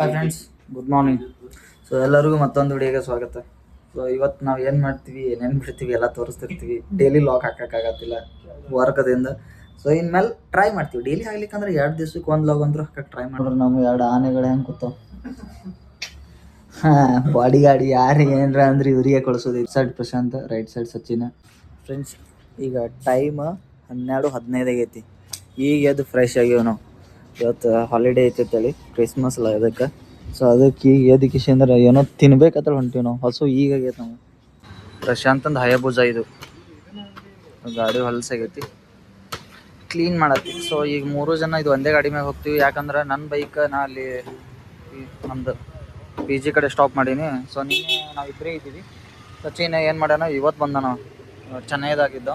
Hi friends, good morning. So ಎಲ್ಲರಿಗೂ ಮತ್ತೊಂದು ವಿಡಿಯೋಗೆ ಸ್ವಾಗತ. ಸೊ ಇವತ್ತು ನಾವು ಏನು ಮಾಡ್ತೀವಿ, ಏನೇನು ಬಿಡ್ತೀವಿ ಎಲ್ಲ ತೋರಿಸ್ತಿರ್ತೀವಿ. ಡೈಲಿ ಲಾಕ್ ಹಾಕೋಕ್ಕಾಗತ್ತಿಲ್ಲ ವರ್ಕದಿಂದ. ಸೊ ಇನ್ಮೇಲೆ ಟ್ರೈ ಮಾಡ್ತೀವಿ. ಡೈಲಿ ಆಗ್ಲಿಕ್ಕಂದ್ರೆ 2 ದಿವ್ಸಕ್ಕೆ ಒಂದು ಲಾಗ್ ಅಂದ್ರೂ ಹಾಕಕ್ಕೆ ಟ್ರೈ ಮಾಡಿದ್ರೆ ನಾವು 2 ಆನೆಗಳು ಹೆಂಗೆ ಕೂತಾವ. ಬಾಡಿ ಗಾಡಿ ಯಾರು ಏನರ ಅಂದ್ರೆ ಇವರಿಗೆ ಕಳಿಸೋದು. ಈ side Prashant, right side Sachin. Friends, ಈಗ ಟೈಮ್ 12:15 ಆಗೈತಿ. ಈಗ ಎದ್ದು ಫ್ರೆಶ್ ಆಗ್ಯಾವ ನಾವು. ಇವತ್ತು ಹಾಲಿಡೇ ಐತೈತೇಳಿ, ಕ್ರಿಸ್ಮಸ್ ಅಲ್ಲ ಅದಕ್ಕೆ. ಸೊ ಅದಕ್ಕೆ ಈಗ ಎದಕ್ಕೆ ಅಂದ್ರೆ ಏನೋ ತಿನ್ಬೇಕಂತ ಹೊಂಟೀವಿ ನಾವು. ಹಸು ಈಗ ಆಗೈತೆ ನಾವು. ಪ್ರಶಾಂತಂದು ಹಯಭುಜ ಇದು ಗಾಡಿ ಹೊಲಸಾಗೈತಿ, ಕ್ಲೀನ್ ಮಾಡತ್ತಿ. ಸೊ ಈಗ 3 ಜನ ಇದು ಒಂದೇ ಗಾಡಿ ಮ್ಯಾಗ ಹೋಗ್ತೀವಿ. ಯಾಕಂದ್ರೆ ನನ್ನ ಬೈಕ್ ನಾ ಅಲ್ಲಿ ನಮ್ದು PG ಕಡೆ ಸ್ಟಾಪ್ ಮಾಡೀನಿ. ಸೊ ನಿನ್ನೆ ನಾವಿಬ್ಬರೇ ಇದ್ದೀವಿ. ಸಚಿನ್ ಏನು ಮಾಡ್ಯಾನ, ಇವತ್ತು ಬಂದಾನ, ಚೆನ್ನೈದಾಗಿದ್ದ.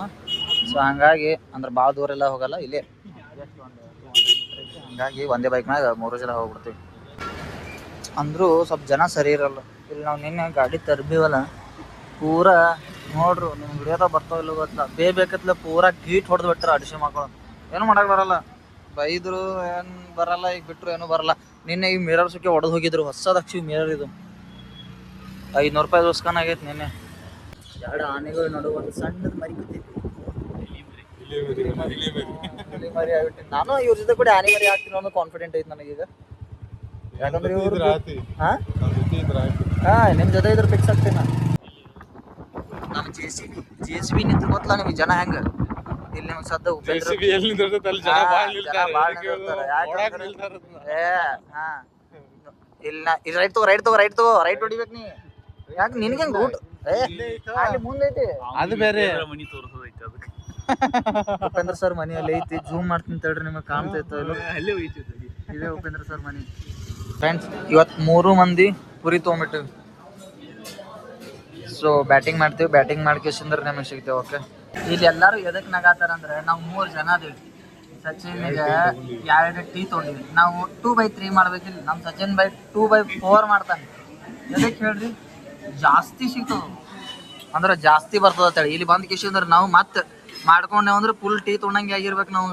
ಸೊ ಹಂಗಾಗಿ ಅಂದ್ರೆ ಭಾಳ ದೂರ ಎಲ್ಲ ಹೋಗಲ್ಲ, ಇಲ್ಲೇ ಹಂಗಾಗಿ ಒಂದೇ ಬೈಕ್ ಮ್ಯಾಗ 3 ಜನ ಹೋಗ್ಬಿಡ್ತೀವಿ. ಅಂದರೂ ಸ್ವಲ್ಪ ಜನ ಸರಿ ಇರಲ್ಲ ಇಲ್ಲಿ. ನಾವು ನಿನ್ನೆ ಗಾಡಿ ತರ್ಬೀವಲ್ಲ, ಪೂರಾ ನೋಡ್ರು ನಿಮ್ಮ ವಿಡಿಯೋದಾಗ ಬರ್ತಾವಿಲ್ಲ ಗೊತ್ತಿಲ್ಲ, ಬೇಕತ್ಲ ಪೂರಾ ಗೀಟ್ ಹೊಡೆದು ಬಿಟ್ಟಾರ. ಅಡಿಸಿ ಮಕ್ಕಳು ಏನು ಮಾಡಕ್ಕೆ ಬರಲ್ಲ, ಬೈದ್ರು ಏನು ಬರಲ್ಲ, ಈಗ ಬಿಟ್ಟರು ಏನೂ ಬರಲ್ಲ. ನಿನ್ನೆ ಈ ಮಿರರ್ ಸುಕ್ಕೆ ಹೊಡೆದು ಹೋಗಿದ್ರು. ಹೊಸದಕ್ಷಿ ಮಿರರ್ ಇದು 500 ರೂಪಾಯಿ ದೋಸ್ಕನ್ ಆಗೈತೆ. ನಿನ್ನೆ 2 ಆನೆಗಳು ನಡುವೆ ಒಂದು ಸಣ್ಣದು ಮರಿ ಕೂತೈತಿ. ಮರಿ ಆಗ್ಬಿಟ್ಟು ನಾನು ಇವ್ರ ಜೊತೆ ಕೂಡ ಆನೆ ಮರಿ ಆಗ್ತೀನಿ ಅನ್ನೋ ಕಾನ್ಫಿಡೆಂಟ್ ಐತೆ ನನಗೀಗ. ಯಾಕಂದ್ರೆ ಇವ್ರು ನಿಮ್ಮ ಜೊತೆ ಇದ್ರೆ ಫಿಕ್ಸ್ ಆಗ್ತೀನಿ ನಾನು. ನಮ್ಮ JCB ನಿಂತು ಗೊತ್ತಲ್ಲ ನಿಮಗೆ ಜನ ಹೆಂಗೆ ಇಲ್ಲಿ ನಿಮ್ಗೆ ಸದ್ದ ಇಲ್ಲ ಇದು ರೈಟ್ ತಗೋ ರೈಟ್ ಹೊಡಿಬೇಕು ನೀ. ಯಾಕೆ ನಿನಗೆ ಹೆಂಗೆ ರೂಟ್ ಅಲ್ಲಿ ಮುಂದೈತಿ, ಅದು ಬೇರೆ ಮನಿ ತೋರಿಸೋದೈತಿ. ಅದಕ್ಕೆ ಉಪೇಂದ್ರ ಸರ್ ಮನಿ ಅಲ್ಲಿ ಐತಿ. ಜೂಮ್ ಮಾಡ್ತೀನಿ ತಡ್ರಿ, ನಿಮಗೆ ಕಾಣ್ತೈತೋ ಇಲ್ಲ. ಇದೇ ಉಪೇಂದ್ರ ಸರ್ ಮನಿ. ಫ್ರೆಂಡ್ಸ್, ಇವತ್ತು 3 ಮಂದಿ ಪುರಿ ತೊಗೊಂಬಿಟ್ಟಿವಿ. ಸೊ ಬ್ಯಾಟಿಂಗ್ ಮಾಡ್ತೀವಿ. ಬ್ಯಾಟಿಂಗ್ ಮಾಡ್ಕೇಶಂದ್ರೆ ನಮಗೆ ಸಿಗ್ತೇವೆ. ಓಕೆ, ಇಲ್ಲಿ ಎಲ್ಲರೂ ಎದಕ್ಕೆ ನಗಾತಾರ ಅಂದ್ರೆ ನಾವು 3 ಜನ ಅದೀವಿ. ಸಚಿನ್ಗೆ 2 ಟೀ ತೊಗೊಂಡಿವಿ. ನಾವು 2/3 ಮಾಡ್ಬೇಕಿಲ್ಲ. ನಮ್ಮ ಸಚಿನ್ 2/4 ಮಾಡ್ತಾನೆ. ಎದಕ್ಕೆ ಹೇಳ್ರಿ, ಜಾಸ್ತಿ ಸಿಗ್ತದೆ ಅಂದ್ರೆ ಜಾಸ್ತಿ ಬರ್ತದೆ ಅಂತೇಳಿ. ಇಲ್ಲಿ ಬಂದು ಕಿಶಿ ಅಂದ್ರೆ ನಾವು ಮತ್ತೆ ಮಾಡ್ಕೊಂಡೇವು ಅಂದ್ರೆ ಫುಲ್ ಟೀ ತೊಗೊಂಡಂಗೆ ಆಗಿರ್ಬೇಕು ನಾವು.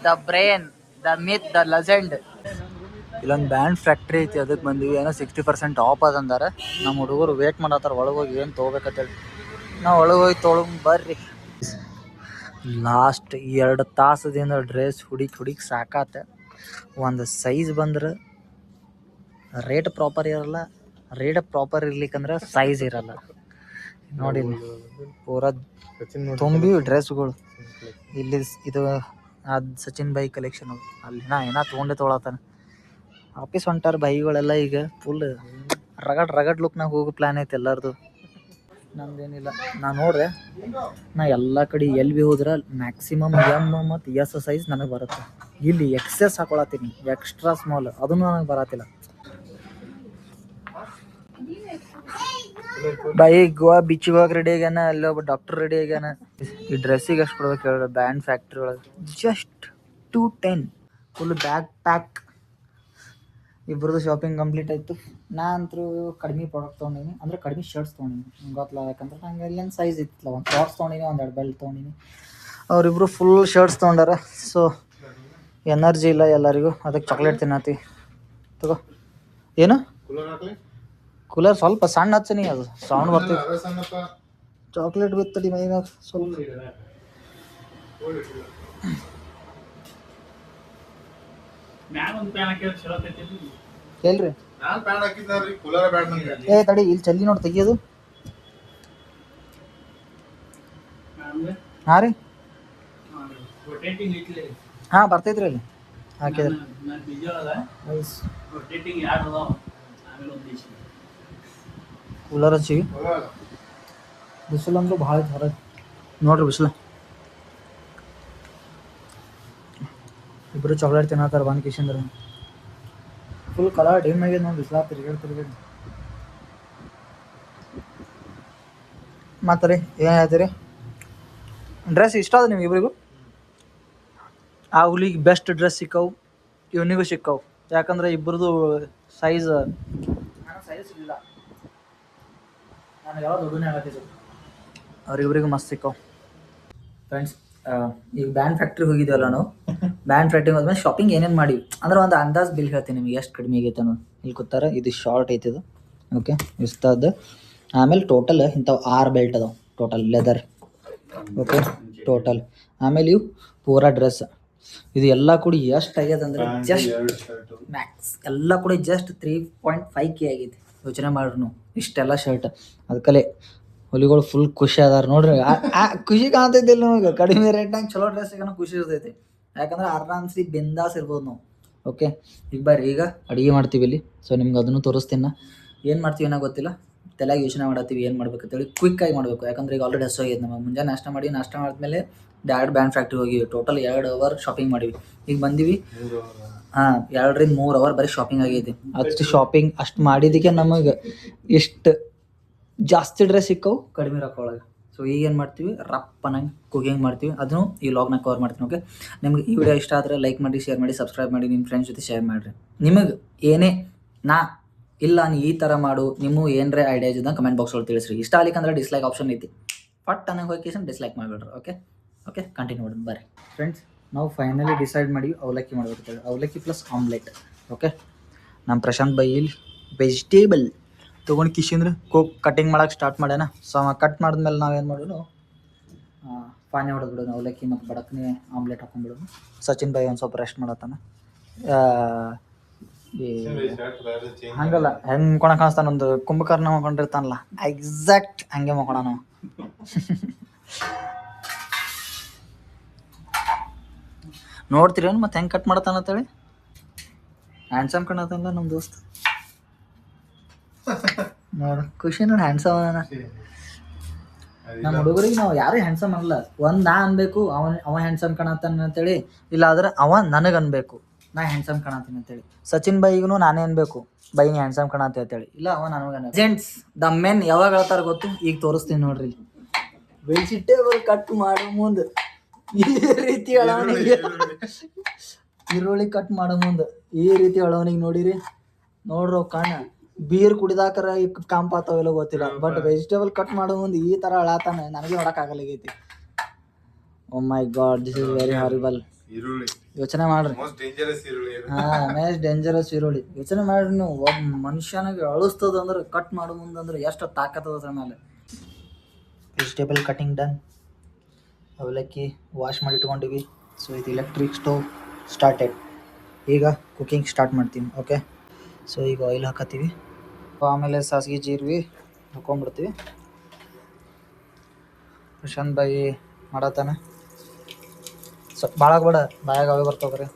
The brain, the myth, the legend. ಇಲ್ಲೊಂದು ಬ್ಯಾಂಡ್ ಫ್ಯಾಕ್ಟ್ರಿ ಐತಿ, ಅದಕ್ಕೆ ಬಂದಿವಿ. ಏನೋ 60% ಆಫ್ ಅದಂದಾರೆ. ನಮ್ಮ ಹುಡುಗರು ವೇಟ್ ಮಾಡತ್ತಾರ ಒಳಗೋಗಿ ಏನು ತೊಗೋಬೇಕಂತೇಳಿ. ನಾವು ಒಳಗೋಗಿ ಬರ್ರಿ. ಲಾಸ್ಟ್ 2 ತಾಸದಿಂದ ಡ್ರೆಸ್ ಹುಡುಕಿ ಸಾಕಾತ. ಒಂದು ಸೈಜ್ ಬಂದ್ರೆ ರೇಟ್ ಪ್ರಾಪರ್ ಇರಲ್ಲ, ರೇಟ್ ಪ್ರಾಪರ್ ಇರ್ಲಿಕ್ಕಂದ್ರೆ ಸೈಜ್ ಇರಲ್ಲ. ನೋಡಿ ಪೂರಾ ತುಂಬಿ ಡ್ರೆಸ್ಗಳು. ಇಲ್ಲಿ ಇದು ಅದು ಸಚಿನ್ ಬೈ ಕಲೆಕ್ಷನ್. ಅಲ್ಲಿ ಏನೋ ತೊಗೊಳತ್ತಾನೆ. ಆಫೀಸ್ ಹೊಂಟಾರ ಬೈಗಳೆಲ್ಲ. ಈಗ ಫುಲ್ ರಗಡ್ ಲುಕ್ನಾಗ ಹೋಗೋ ಪ್ಲ್ಯಾನ್ ಐತೆ ಎಲ್ಲರದು. ನಮ್ದೇನಿಲ್ಲ. ನಾ ನೋಡ್ರೆ ನಾ ಎಲ್ಲ ಕಡೆ ಎಲ್ಲಿ ಭೀ ಹೋದ್ರೆ ಮ್ಯಾಕ್ಸಿಮಮ್ M ಮತ್ತು S ಸೈಜ್ ನನಗೆ ಬರುತ್ತೆ. ಇಲ್ಲಿ XS ಹಾಕೊಳತ್ತೀನಿ, ಎಕ್ಸ್ಟ್ರಾ ಸ್ಮಾಲ್, ಅದನ್ನು ನನಗೆ ಬರತ್ತಿಲ್ಲ. ಬೈ ಗೋವಾ ಬೀಚಿಗೆ ಹೋಗಿ ರೆಡಿ ಆಗ್ಯಾನ. ಅಲ್ಲಿ ಒಬ್ಬ ಡಾಕ್ಟರ್ ರೆಡಿ ಆಗ್ಯಾನ. ಈ ಡ್ರೆಸ್ಸಿಗೆ ಎಷ್ಟು ಕೊಡ್ಬೇಕು ಹೇಳಿ, ಬ್ಯಾಂಡ್ ಫ್ಯಾಕ್ಟ್ರಿ ಒಳಗೆ ಜಸ್ಟ್ 210 ಫುಲ್ ಬ್ಯಾಗ್ ಪ್ಯಾಕ್. ಇಬ್ಬರದು ಶಾಪಿಂಗ್ ಕಂಪ್ಲೀಟ್ ಆಯಿತು. ನಾ ಅಂತೂ ಕಡಿಮೆ ಪ್ರಾಡಕ್ಟ್ ತೊಗೊಂಡಿನಿ, ಅಂದರೆ ಕಡಿಮೆ ಶರ್ಟ್ಸ್ ತೊಗೊಂಡಿನಿ. ಗೊತ್ತಲ್ಲ, ಯಾಕಂದ್ರೆ ನಂಗೆ ಇಲ್ಲೇನು ಸೈಜ್ ಇತ್ತಿಲ್ಲ. ಒಂದು ಶಾರ್ಟ್ಸ್ ತೊಗೊಂಡಿನಿ, 2 ಬೆಲ್ಟ್ ತೊಗೊಂಡಿನಿ. ಅವರಿಬ್ಬರು ಫುಲ್ ಶರ್ಟ್ಸ್ ತೊಗೊಂಡಾರ. ಸೊ ಎನರ್ಜಿ ಇಲ್ಲ ಎಲ್ಲರಿಗೂ, ಅದಕ್ಕೆ ಚಾಕ್ಲೇಟ್ ತಿನ್ನತಿ. ತಗೋ. ಏನು ಕೂಲರ್ ಸ್ವಲ್ಪ ಸಣ್ಣ ಹಚ್ಚನಿ, ಅದು ಸೌಂಡ್ ಬರ್ತೀವಿ. ಚಾಕ್ಲೇಟ್ ಬಿತ್ತಡಿ ಮೈ ಮ್ಯಾಗ ಸ್ವಲ್ಪ. ಹೇಳ್ರಿ ಏ ತಡಿ, ಇಲ್ಲಿ ಚಲ್ಲಿ ನೋಡಿ ತೆಗಿಯೋದು. ಹಾಂ ರೀ, ಹಾಂ ಬರ್ತೈತ್ರಿ ಅಲ್ಲಿ ಹಾಕಿದ್ರೆ. ಕೂಲರ್ ಹಚ್ಚಿವಿ. ಬಿಸಿಲು ಅಂದ್ರೂ ಭಾಳ ಐತೆ ಹೊರಗೆ. ನೋಡ್ರಿ ಬಿಸಿಲು. ಇಬ್ಬರು ಚಾಕ್ಲೇಟ್ ತಿನ್ನತ್ತಾರ ಬಂದು ಕಿಶಂದ್ರೆ. ಫುಲ್ ಕಲರ್ ಡಿಮ್ ಆಗ್ಯದ ನೋಡಿ, ಬಿಸಿಲ ತಿರ್ಗಾಡಿ. ಮತ್ತೆ ರೀ ಏನು ಹೇಳ್ತೀರಿ? ಡ್ರೆಸ್ ಇಷ್ಟ ಅದ ನಿಮ್ಗೆ ಇಬ್ಬರಿಗೂ? ಆ ಹುಲಿಗೆ ಬೆಸ್ಟ್ ಡ್ರೆಸ್ ಸಿಕ್ಕವು, ಇವನಿಗೂ ಸಿಕ್ಕವು. ಯಾಕಂದ್ರೆ ಇಬ್ಬರದು ಸೈಜ್ ಇಲ್ಲ. ನಾನು ಯಾವ ದೊಡ್ಡನೇ ಆಗತ್ತಿದ್ದು. ಅವ್ರಿಬ್ರಿಗೂ ಮಸ್ತ್ ಸಿಕ್ಕವು. ಫ್ರೆಂಡ್ಸ್, ಈಗ ಬ್ಯಾಂಡ್ ಫ್ಯಾಕ್ಟ್ರಿ ಹೋಗಿದ್ದೀವಲ್ಲ ನಾವು. ಬ್ಯಾಂಡ್ ಫ್ಯಾಕ್ಟ್ರಿ ಹೋದ್ಮೇಲೆ ಶಾಪಿಂಗ್ ಏನೇನು ಮಾಡಿವಿ ಅಂದ್ರೆ ಒಂದು ಅಂದಾಜು ಬಿಲ್ ಹೇಳ್ತೀನಿ ನಿಮಗೆ ಎಷ್ಟು ಕಡಿಮೆ ಆಗೈತೆ ಅನ್ನೋದು. ಇಲ್ಲಿ ಕೂತಾರ, ಇದು ಶಾರ್ಟ್ ಐತಿ ಇದು. ಓಕೆ, ಇಷ್ಟದ್ದು. ಆಮೇಲೆ ಟೋಟಲ್ ಇಂಥವು 6 ಬೆಲ್ಟ್ ಅದಾವೆ ಟೋಟಲ್ ಲೆದರ್. Okay total. ಆಮೇಲೆ ಇವು ಪೂರಾ ಡ್ರೆಸ್. ಇದು ಎಲ್ಲ ಕೂಡ ಎಷ್ಟು ಆಗ್ಯದ ಅಂದ್ರೆ ಜಸ್ಟ್ ಮ್ಯಾಕ್ಸ್ ಎಲ್ಲ ಕೂಡ ಜಸ್ಟ್ 3.5K ಆಗೈತಿ. ಯೋಚನೆ ಮಾಡ್ರಿ ನೀವು, ಇಷ್ಟೆಲ್ಲ ಶರ್ಟ್. ಅದಕ್ಕಲ್ಲೇ ಹುಲಿಗಳು ಫುಲ್ ಖುಷಿ ಅದಾರ ನೋಡ್ರಿ. ಖುಷಿ ಕಾಣ್ತೈತಿಲ್ಲ ನಮಗೆ, ಕಡಿಮೆ ರೇಟ್ನಾಗ ಚಲೋ ಡ್ರೆಸ್ ಸಿಗೋಣ ಖುಷಿ ಇರ್ತೈತಿ. ಯಾಕಂದ್ರೆ ಆರಾಮ್ಸಿ ಬಿಂದಾಸ್ ಇರ್ಬೋದು ನಾವು. ಓಕೆ, ಈಗ ಬರ್ರಿ, ಈಗ ಅಡುಗೆ ಮಾಡ್ತೀವಿ ಇಲ್ಲಿ. ಸೊ ನಿಮ್ಗೆ ಅದನ್ನು ತೋರಿಸ್ತೀನಿ. ಏನು ಮಾಡ್ತೀವಿ ಏನೋ ಗೊತ್ತಿಲ್ಲ, ತಲೆಯಾಗ ಯೋಚನೆ ಮಾಡತ್ತೀವಿ ಏನು ಮಾಡ್ಬೇಕಂತೇಳಿ. ಕ್ವಿಕ್ಕಾಗಿ ಮಾಡಬೇಕು, ಯಾಕಂದ್ರೆ ಈಗ ಆಲ್ರೆಡಿ ಹಸು ಹೋಗಿದೆ. ನಮ್ಮ ಮುಂಜಾನೆ ನಾಷ್ಟ ಮಾಡಿದ್ಮೇಲೆ ಡೈರೆಕ್ಟ್ ಬ್ಯಾಂಡ್ ಫ್ಯಾಕ್ಟ್ರಿ ಹೋಗಿವಿ. ಟೋಟಲ್ 2 ಅವರ್ ಶಾಪಿಂಗ್ ಮಾಡಿವಿ. ಈಗ ಬಂದೀವಿ. 2 ರಿಂದ 3 ಅವರ್ ಬರೀ ಶಾಪಿಂಗ್ ಆಗೈತಿ. ಅಷ್ಟು ಶಾಪಿಂಗ್ ಅಷ್ಟು ಮಾಡಿದ್ದಕ್ಕೆ ನಮಗೆ ಇಷ್ಟು ಜಾಸ್ತಿ ಡ್ರೆಸ್ ಸಿಕ್ಕವು ಕಡಿಮೆ ರೊಕ್ಕ ಒಳಗೆ. ಸೊ ಈಗ ಏನು ಮಾಡ್ತೀವಿ, ರಪ್ಪನಾಗಿ ಕುಕಿಂಗ್ ಮಾಡ್ತೀವಿ. ಅದನ್ನು ಈ ವ್ಲಾಗ್ನಾಗ ಕವರ್ ಮಾಡ್ತೀನಿ. ಓಕೆ, ನಿಮ್ಗೆ ಈ ವಿಡಿಯೋ ಇಷ್ಟ ಆದರೆ ಲೈಕ್ ಮಾಡಿ, ಶೇರ್ ಮಾಡಿ, ಸಬ್ಸ್ಕ್ರೈಬ್ ಮಾಡಿ, ನಿಮ್ಮ ಫ್ರೆಂಡ್ಸ್ ಜೊತೆ ಶೇರ್ ಮಾಡಿರಿ. ನಿಮಗೆ ಏನೇ ಇಲ್ಲ ನೀ ಈ ಥರ ಮಾಡು, ನಿಮಗೆ ಏನರೇ ಐಡಿಯಾಸ್ ಇದ್ದಂಗೆ ಕಮೆಂಟ್ ಬಾಕ್ಸ್ ಒಳಗೆ ತಿಳಿಸ್ರಿ. ಇಷ್ಟ ಆಗ್ಲಿಕ್ಕಂದ್ರೆ ಡಿಸ್ಲೈಕ್ ಆಪ್ಷನ್ ಐತಿ, ಫಟ್ ಅನ್ನೋಕೆ ಹೋಗಿ ಡಿಸ್ಲೈಕ್ ಮಾಡಿಬಿಡ್ರಿ. ಓಕೆ ಕಂಟಿನ್ಯೂ ಮಾಡಿ ಬರ್ರಿ ಫ್ರೆಂಡ್ಸ್. ನಾವು ಫೈನಲಿ ಡಿಸೈಡ್ ಮಾಡಿ ಅವಲಕ್ಕಿ ಮಾಡ್ಬೇಕು. ಅವಲಕ್ಕಿ ಪ್ಲಸ್ ಆಮ್ಲೆಟ್. ಓಕೆ, ನಮ್ಮ ಪ್ರಶಾಂತ್ ಬೈ ಇಲ್ಲಿ ವೆಜಿಟೇಬಲ್ ತೊಗೊಂಡು ಕಿಶಿಂದ್ರೆ ಕಟಿಂಗ್ ಮಾಡೋಕೆ ಸ್ಟಾರ್ಟ್ ಮಾಡ್ಯಾನ. ಸೊ ಕಟ್ ಮಾಡಿದ್ಮೇಲೆ ನಾವೇನು ಮಾಡೋದು, ಪಾನಿ ಹೊಡೆದ್ಬಿಡೋದು, ಅವಲಕ್ಕಿ ಮತ್ತು ಬಡಕ್ನಿ ಆಮ್ಲೆಟ್ ಹಾಕೊಂಡ್ಬಿಡೋದು. ಸಚಿನ್ ಬೈ ಒಂದು ಸ್ವಲ್ಪ ರೆಸ್ಟ್ ಮಾಡತ್ತಾನ. ಹಂಗಲ್ಲ, ಹೆಂಗೆ ಮಕ್ಕೊಳಕ್ಕೆ ಕಾಣಿಸ್ತಾನ, ಒಂದು ಕುಂಭಕರ್ಣ ಮಕ್ಕೊಂಡಿರ್ತಾನಲ್ಲ ಎಕ್ಸಾಕ್ಟ್ ಹಂಗೆ ಮಕ್ಕೊಳ ನಾವು. ನೋಡ್ತೀರೇನು ಮತ್ತೆ ಹೆಂಗೆ ಕಟ್ ಮಾಡ್ತಾನ ಅಂತೇಳಿ. ಹ್ಯಾಂಡ್ಸಮ್ ಕಾಣತ್ತಲ್ಲ ನಮ್ಮ ದೋಸ್ತ. ನೋಡು ಖುಷಿ ನೋಡಿ, ಹ್ಯಾಂಡ್ಸಮ್ ಅವನ. ನಮ್ಮ ಹುಡುಗರಿಗೆ ನಾವು ಯಾರು ಹ್ಯಾಂಡ್ಸಮ್ ಅಲ್ಲ. ನಾ ಅನ್ಬೇಕು ಅವ ಹ್ಯಾಂಡ್ಸಮ್ ಕಾಣತ್ತಾನ ಅಂತೇಳಿ, ಇಲ್ಲ ಆದ್ರೆ ಅವ ನನಗೆ ಅನ್ಬೇಕು ನಾ ಹ್ಯಾಂಡ್ಸಮ್ ಕಾಣತ್ತೀನಿ ಅಂತೇಳಿ. ಸಚಿನ್ ಬೈಗೂ ನಾನೇ ಅನ್ಬೇಕು ಬೈ ನೀ ಹ್ಯಾಂಡ್ಸಮ್ ಕಾಣತ್ತೆ ಅಂತೇಳಿ, ಇಲ್ಲ ಅವ ನನಗೆ. ಜೆಂಟ್ಸ್ ದ ಮೆನ್ ಯಾವಾಗ ಹೇಳ್ತಾರ ಗೊತ್ತು, ಈಗ ತೋರಿಸ್ತೀನಿ ನೋಡ್ರಿ. ವೆಜಿಟೇಬಲ್ ಕಟ್ ಮಾಡೋ ಮುಂದೆ ಈ ರೀತಿ ಅಳವಣಿಗೆ, ಈರುಳ್ಳಿ ಕಟ್ ಮಾಡೋ ಮುಂದೆ ಈ ರೀತಿ ಅಳವಣಿಗೆ ನೋಡಿರಿ. ನೋಡ್ರಿ ಕಣ್ಣ ಬೀರ್ ಕುಡಿದಾಕರ ಕಾಂಪಾತಾವೆಲ್ಲ ಗೊತ್ತಿಲ್ಲ, ಬಟ್ ವೆಜಿಟೇಬಲ್ ಕಟ್ ಮಾಡೋ ಮುಂದೆ ಈ ಥರ ಅಳತಾನೆ, ನನಗೆ ನೋಡೋಕ್ಕಾಗಲ್ಲಾಗೈತಿ. Oh my god, this is very horrible. ಯೋಚನೆ ಮಾಡ್ರಿ. ಮೋಸ್ಟ್ ಡೇಂಜರಸ್ ಈರುಳ್ಳಿ. ಯೋಚನೆ ಮಾಡ್ರಿ ನೀವು, ಒಬ್ಬ ಮನುಷ್ಯನಿಗೆ ಅಳಿಸ್ತದ ಅಂದ್ರೆ ಕಟ್ ಮಾಡೋ ಮುಂದೆ ಅಂದ್ರೆ ಎಷ್ಟು ತಾಕತ್ತದ ಮೇಲೆ. Vegetable cutting done. ಅವಲಕ್ಕಿ ವಾಶ್ ಮಾಡಿ ಇಟ್ಕೊಂಡಿವಿ. ಸೊ ಇದು ಎಲೆಕ್ಟ್ರಿಕ್ ಸ್ಟವ್ ಸ್ಟಾರ್ಟೆಡ್. ಈಗ ಕುಕಿಂಗ್ ಸ್ಟಾರ್ಟ್ ಮಾಡ್ತೀವಿ. ಓಕೆ, ಸೊ ಈಗ ಆಯಿಲ್ ಹಾಕತ್ತೀವಿ. ಆಮೇಲೆ ಸಾಸಿವೆ ಜೀರಿಗೆ ಹಾಕೊಂಡ್ಬಿಡ್ತೀವಿ. ಪ್ರಶಾಂತ್ ಬಾಯಿ ಮಾಡತ್ತಾನೆ. ಸ್ವಲ್ಪ ಭಾಳ ಬೇಡ, ಬಾಯಾಗ ಅವೇ ಬರ್ತಾವ್ರಿ.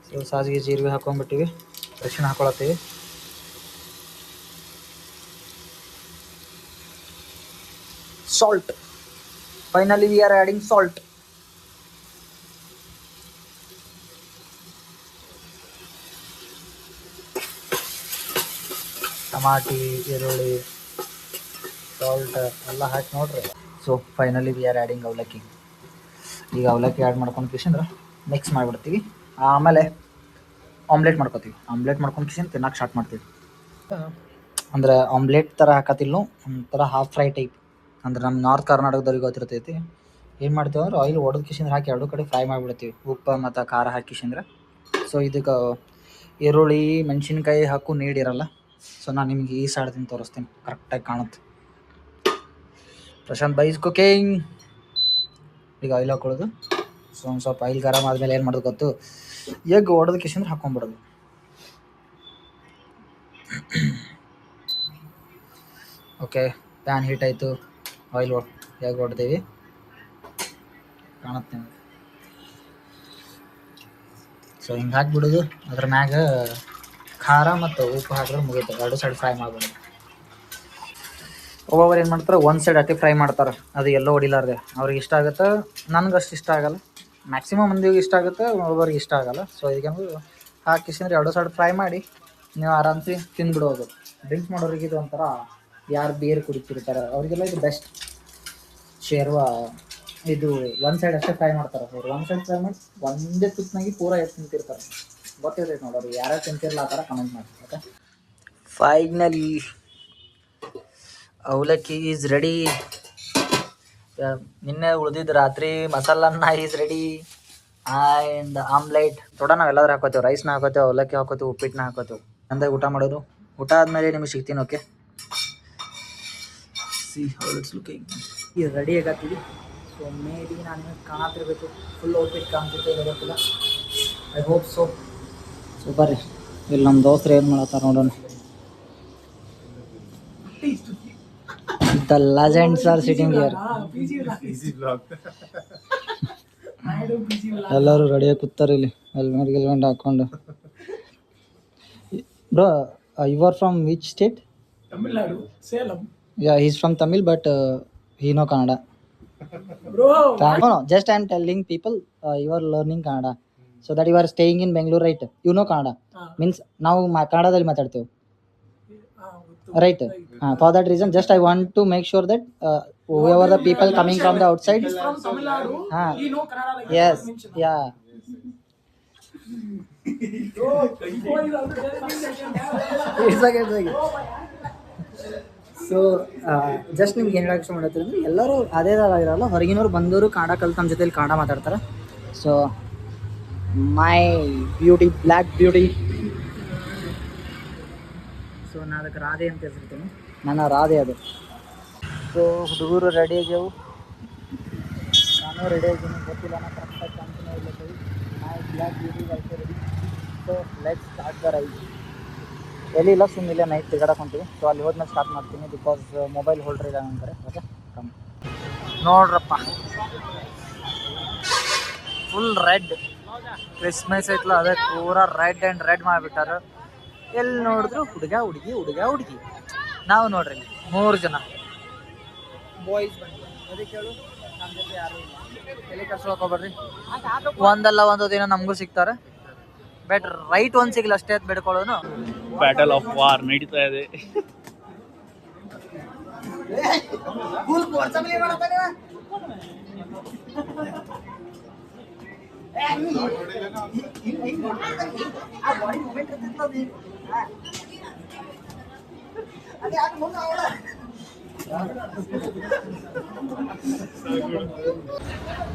ಸೊ ಸಾಸಿವೆ ಜೀರಿಗೆ ಹಾಕೊಂಡ್ಬಿಟ್ಟಿವಿ. ಅರಿಶಿಣ ಹಾಕೊಳತ್ತೀವಿ. Salt. Finally we are adding salt. ಟಮಾಟಿ, ಈರುಳ್ಳಿ, ಸಾಲ್ಟ್ ಎಲ್ಲ ಹಾಕಿ ನೋಡ್ರಿ. So finally we are adding ಅವಲಕ್ಕಿ. ಈಗ ಅವಲಕ್ಕಿ ಆ್ಯಡ್ ಮಾಡ್ಕೊಂಡು ಕಿಶಂದ್ರೆ ಮಿಕ್ಸ್ ಮಾಡಿಬಿಡ್ತೀವಿ. ಆಮೇಲೆ ಆಮ್ಲೆಟ್ ಮಾಡ್ಕೊತೀವಿ. ಆಮ್ಲೆಟ್ ಮಾಡ್ಕೊಂಡು ಕಿಶನ್ ತಿನ್ನಕ್ಕೆ ಸ್ಟಾರ್ಟ್ ಮಾಡ್ತೀವಿ. ಅಂದ್ರೆ ಆಮ್ಲೆಟ್ ಥರ ಹಾಕತಿಲ್ಲ, ಒಂಥರ ಹಾಫ್ ಫ್ರೈ ಟೈಪ್. ಅಂದ್ರೆ ನಮ್ಮ ನಾರ್ತ್ ಕರ್ನಾಟಕದವ್ರಿಗೆ ಗೊತ್ತಿರ್ತೈತಿ. ಏನು ಮಾಡ್ತೀವಿ ಅಂದ್ರೆ ಆಯಿಲ್ ಒಡೆದು ಕಿಶಂದ್ರೆ ಹಾಕಿ 2 ಕಡೆ ಫ್ರೈ ಮಾಡಿಬಿಡ್ತೀವಿ, ಉಪ್ಪು ಮತ್ತು ಖಾರ ಹಾಕಿಶಂದ್ರೆ. ಸೊ ಇದಕ್ಕೆ ಈರುಳ್ಳಿ ಮೆಣಸಿನ್ಕಾಯಿ ಹಾಕು ನೀಡಿರಲ್ಲ. ಸೊ ನಾನು ನಿಮ್ಗೆ ಈ ಸೈಡ್ದಿಂದ ತೋರಿಸ್ತೀನಿ, ಕರೆಕ್ಟಾಗಿ ಕಾಣುತ್ತೆ. Prashant bhai is cooking. ಈಗ ಆಯಿಲ್ ಹಾಕೊಳ್ಳೋದು. ಸೊ ಒಂದು ಸ್ವಲ್ಪ ಆಯಿಲ್ ಗರಮ್ ಆದಮೇಲೆ ಏನು ಮಾಡೋದು ಗೊತ್ತು, ಎಗ್ ಒಡೆದು ಕಿಶಂದ್ರೆ ಹಾಕ್ಕೊಂಬಿಡೋದು. ಓಕೆ, ಪ್ಯಾನ್ ಹೀಟ್ ಆಯಿತು, ಆಯಿಲ್ ಎಗ್ ಹೊಡ್ತೀವಿ, ಕಾಣುತ್ತೆ ನಿಮಗೆ. ಸೊ ಹಿಂಗೆ ಹಾಕಿಬಿಡೋದು. ಅದ್ರ ಮ್ಯಾಗ ಖಾರ ಮತ್ತು ಉಪ್ಪು ಹಾಕಿದ್ರೆ ಮುಗೀತು. 2 ಸೈಡ್ ಫ್ರೈ ಮಾಡ್ಬೋದು. ಒಬ್ಬೊಬ್ರು ಏನು ಮಾಡ್ತಾರೆ, ಒಂದು ಸೈಡ್ ಅಟ್ಟಿ ಫ್ರೈ ಮಾಡ್ತಾರೆ, ಅದು ಎಲ್ಲೋ ಹೊಡಿಲಾರ್ದೆ. ಅವ್ರಿಗೆ ಇಷ್ಟ ಆಗುತ್ತೆ, ನನಗೆ ಅಷ್ಟು ಇಷ್ಟ ಆಗಲ್ಲ. ಮ್ಯಾಕ್ಸಿಮಮ್ ಮಂದಿಗೆ ಇಷ್ಟ ಆಗುತ್ತೆ, ಒಬ್ಬೊಬ್ರಿಗೆ ಇಷ್ಟ ಆಗಲ್ಲ. ಸೊ ಈಗ ಹಾಕಿಸಿದ್ರೆ 2 ಸೈಡ್ ಫ್ರೈ ಮಾಡಿ ನೀವು ಆರಾಮ್ಸೆ ತಿಂದ್ಬಿಡೋದು. ಡ್ರಿಂಕ್ಸ್ ಮಾಡೋರಿಗೆ ಇದು ಒಂಥರ, ಯಾರು ಬೇರೆ ಕುಡಿತಿರ್ತಾರೆ ಅವರಿಗೆಲ್ಲ ಇದು ಬೆಸ್ಟ್. ಶೇರ್ವಾ ಇದು ಒಂದು ಸೈಡ್ ಅಷ್ಟೇ ಫ್ರೈ ಮಾಡ್ತಾರೆ. ಅವ್ರು ಒಂದು ಸೈಡ್ ಫ್ರೈ ಮಾಡಿ ಒಂದೇ ತುಪ್ಪನಾಗಿ ಪೂರ ಎಷ್ಟು ತಿಂತಿರ್ತಾರೆ. ಗೊತ್ತಿರ್ತೈತೆ ನೋಡೋರು, ಯಾರ್ಯಾರು ತಿಂತಿರಲ್ಲ ಆ ಥರ ಕಮೆಂಟ್ ಮಾಡಿ. ಓಕೆ, ಫೈನಲಿ ಅವಲಕ್ಕಿ ಈಸ್ ರೆಡಿ. ನಿನ್ನೆ ಉಳ್ದಿದ್ದು ರಾತ್ರಿ ಮಸಾಲನ್ನ ಈಸ್ ರೆಡಿ ಆ್ಯಂಡ್ ಆಮ್ಲೆಟ್ ಥೋಡ ನಾವು ಎಲ್ಲಾದ್ರೂ ಹಾಕೋತೇವೆ, ರೈಸ್ನ ಹಾಕೋತೇವೆ, ಅವಲಕ್ಕಿ ಹಾಕೋತೇವೆ, ಉಪ್ಪಿಟ್ಟನ್ನ ಹಾಕೋತೇವೆ. ಅಂದಾಗ ಊಟ ಮಾಡೋದು. ಊಟ ಆದಮೇಲೆ ನಿಮಗೆ ಸಿಗ್ತೀನಿ. Okay, C how it's looking. ಈಗ ರೆಡಿ ಆಗತ್ತೀವಿ. ಸೊ ಮೇ ಬಿ ನಾನು ನಿಮಗೆ ಕಾಣತಿರ್ಬೇಕು, ಫುಲ್ ಔಟ್ಫಿಟ್ ಕಾಣ್ತಿರ್ತೇವೆ ಗೊತ್ತಿಲ್ಲ. I hope so. ಸೊ ಬರ್ರಿ, ಇಲ್ಲಿ ನಮ್ಮ ದೋಸ್ತರು ಏನು ಮಾಡತ್ತಾರ ನೋಡೋಣ. The legends are sitting here. ಎಲ್ಲರೂ ರೆಡಿಯಾಗಿ ಕೂತಾರೆ ಇಲ್ಲಿ, ಹೆಲ್ಮೆಟ್ ಗಿಲ್ಮೆಟ್ ಹಾಕೊಂಡು. Bro, you are from which state? Tamil Salem. Yeah, he's from Tamil, but he know Kannada. Bro, no, just I am telling people you are learning Kannada, so that you are staying in Bangalore, right? You know Kannada. Means now Kannada ಮಾತಾಡ್ತೇವೆ, right? For that reason, just I want to make sure that whoever the people coming from the outside, He's from Tamil Nadu. He know Kannada like yes, mentioned. yeah. It's okay. So just ನಿಮ್ಗೆ ಏನು ಹೇಳಕ್ಕೆ ಇಷ್ಟ ಮಾಡತ್ತೀರಿ ಅಂದರೆ, ಎಲ್ಲರೂ ಅದೇ ಥರ ಇರೋಲ್ಲ, ಹೊರಗಿನವ್ರು ಬಂದವರು ಕನ್ನಡ ಕಲ್ತು ನಮ್ಮ ಜೊತೆಲಿ ಕನ್ನಡ ಮಾತಾಡ್ತಾರೆ. So my beauty, black beauty. So ನಾನು ಅದಕ್ಕೆ ರಾಧೆ ಅಂತ ಹೆಸರಿರ್ತೀನಿ, ನನ್ನ ರಾಧೆ ಅದು. ಸೊ ಹುಡುಗರು ರೆಡಿ ಆಗ್ಯಾವು, ನಾನು ರೆಡಿ ಆಗಿದ್ದೀನಿ. ಗೊತ್ತಿಲ್ಲ, ನಾನು ಕರೆಕ್ಟಾಗಿ ಕಾಣ್ತೀನಿ ಇಲ್ಲ. My black beauty also ready. So let's start the ride. ಎಲ್ಲಿ ಇಲ್ಲ, ಸುಮ್ಮನೆ ನೈಟ್ ತಿರ್ಗಾಡಕ್ಕೆ ಹೊಂತೀವಿ. ಸೊ ಅಲ್ಲಿ ಹೋದ್ಮೇಲೆ ಸ್ಟಾರ್ಟ್ ಮಾಡ್ತೀನಿ, ಬಿಕಾಸ್ ಮೊಬೈಲ್ ಹೋಲ್ಡ್ರ್ ಇಲ್ಲ ನನ್ನ ಕಡೆ. ಓಕೆ, ಕಮ್ ನೋಡ್ರಪ್ಪ, ಫುಲ್ ರೆಡ್. ಕ್ರಿಸ್ಮಸ್ ಐತಲ್ಲ, ಅದಕ್ಕೆ ಪೂರಾ ರೆಡ್ ಆ್ಯಂಡ್ ರೆಡ್ ಮಾಡಿಬಿಟ್ಟಾರ. ಎಲ್ಲಿ ನೋಡಿದ್ರು ಹುಡುಗ ಹುಡುಗಿ, ಹುಡುಗ ಹುಡುಗಿ. ನಾವು ನೋಡ್ರಿ 3 ಜನ ಬಾಯ್ಸ್ ಬಂದು. ಅದಕ್ಕೆ ಹೇಳು, ನಮ್ಮ ಜೊತೆ ಯಾರು ಇಲ್ಲ, ಎಲ್ಲಿ ಕರ್ಸ್ಕೊಳಕ್ಕೆ ಹೋಗ್ಬೇಡ್ರಿ. ಒಂದಲ್ಲ ಒಂದು ದಿನ ನಮಗೂ ಸಿಗ್ತಾರೆ. ಬಟ್ ರೈಟ್ ಒಂದು ಸಿಗಲ್ಲ ಅಷ್ಟೇ ಅಂತ ಬೇಡ್ಕೊಳ್ಳೋನು. ಬ್ಯಾಟಲ್ ಆಫ್ ವಾರ್ ನಡೀತಾ ಇದೆ.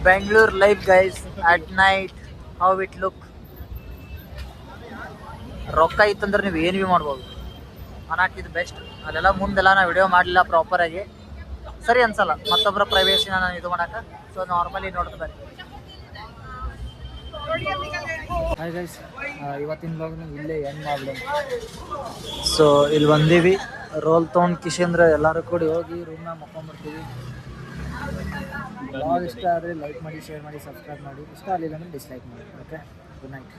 Bangalore life guys at night, how it look. ರೊಕ್ಕ ಇತ್ತಂದ್ರೆ ನೀವು ಏನು ಭೀ ಮಾಡ್ಬೋದು ಅನ್ನಕ್ಕೆ ಇದು ಬೆಸ್ಟ್. ಅಲ್ಲೆಲ್ಲ ಮುಂದೆಲ್ಲ ನಾನು ವಿಡಿಯೋ ಮಾಡಲಿಲ್ಲ ಪ್ರಾಪರಾಗಿ, ಸರಿ ಅನ್ಸಲ್ಲ ಮತ್ತೊಬ್ಬರ ಪ್ರೈವೇಸಿನ ನಾನು ಇದು ಮಾಡೋಕೆ. ಸೊ ನಾರ್ಮಲಿ ನೋಡ್ತಾ ಬರ್ರಿ. ಹಾಯ್ ಗೈಸ್, ಇವತ್ತಿನ ಬ್ಲಾಗ್ನ ಇಲ್ಲೇ ಎಂಡ್ ಮಾಡಲಿ. ಸೊ ಇಲ್ಲಿ ಬಂದೀವಿ, ರೋಲ್ ತೊಗೊಂಡು ಕಿಶೇಂದ್ರ ಎಲ್ಲರೂ ಕೂಡಿ ಹೋಗಿ ರೂಮ್ನಾಗ ಮಕ್ಕೊಂಡ್ಬರ್ತೀವಿ. ಬ್ಲಾಗ್ ಇಷ್ಟ ಆದರೆ ಲೈಕ್ ಮಾಡಿ, ಶೇರ್ ಮಾಡಿ, ಸಬ್ಸ್ಕ್ರೈಬ್ ಮಾಡಿ. ಇಷ್ಟ ಆಗಲಿಲ್ಲ ಅಂದರೆ ಡಿಸ್ಲೈಕ್ ಮಾಡಿ. Okay, good night.